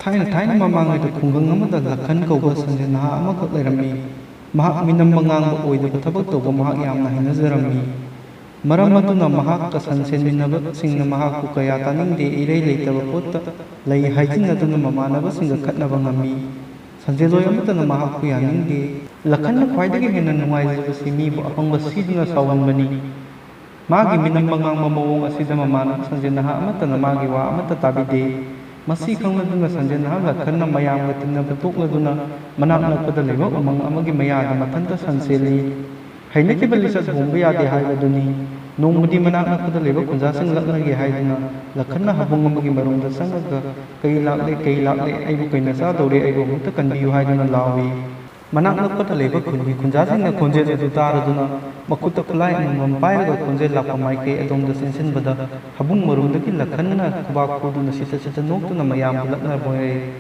Thai mamang khunggang amada lakhan kauba Sanjen Naha amakak lairami. Mahak minam mangang oidaba thabak tawba mahak yamna hinajarami. Maram aduna mahak ka sansen minaba singna mahak ku kaya taningde irei leitaba potta lei haijin aduna mamanaba singa khatnaba ngami. Sanjeloi amatana mahak ku yaningde lakhanna khwaidagi hena nungaijabasi mibu apangba siduna sawhanbani. Magi minam mangang mamawong asida mamanaba Sanjen Naha amatana magi wa amata tabide. Masi khangladuna Sanjen Naha lakhanna mayamga tinnaba tokladuna manak nakpada leba umang amagi mayada mathanta sanseli. Hainakiba lisat homba yade haibaduni nongmadi manak nakpada leba kunjasing laknagi haiduna lakhanna habung amagi marumda sangaga kai lakle aibu kaina sa dore aibu mutta kanbiyu haiduna lawi manak nakpada leba kungi kunjasing na konje du taraduna makutta khulai amam paiga konje lakpa maike adomda sensen bada habung marumdagi lakhanna kubak kuduna sita sita noktuna mayam lakna boy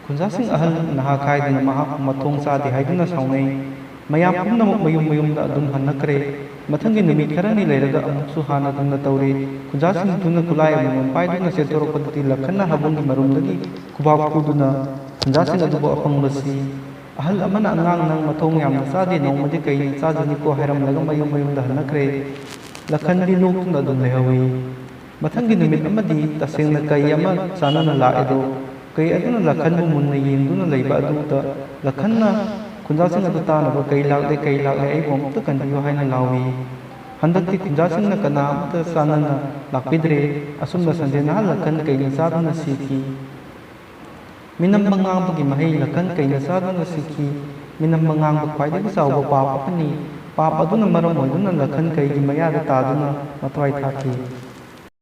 kunjasing ahal naha khaiduna mahak mathong sa di haiduna saunai mayam pumnamak mayum-mayumda adum hannakre mathangi numit kharani leiraga amuksu hana dungna tawre kunjasing duna kulai amam paiduna setorokpadati lakhanna habungi marumdagi kubak kuduna kunjasing adubo apangbasi ahal amana angang nang mathong yamna sadi nongmadi kai chajani ko hairam laga mayum-mayumda hannakre lakhandi noktuna adum lehawi mathangi numit amadi tasengna kai ama chanana laedo kai aduna lakhanbu munna yengduna leiba aduta lakhanna kunjasing adu tanaba kai lakle ai bom to kanbiyo haina lawi handakti kunjasing na kana amata sanana lakpidre asumna Sanjen Naha lakhan kaina saduna siki minam mangang bagi mahai lakhan kaina saduna siki minam mangang ba khwaidagi sawba pap apani pap aduna maram oiduna lakhan kaigi mayada taduna matwai thaki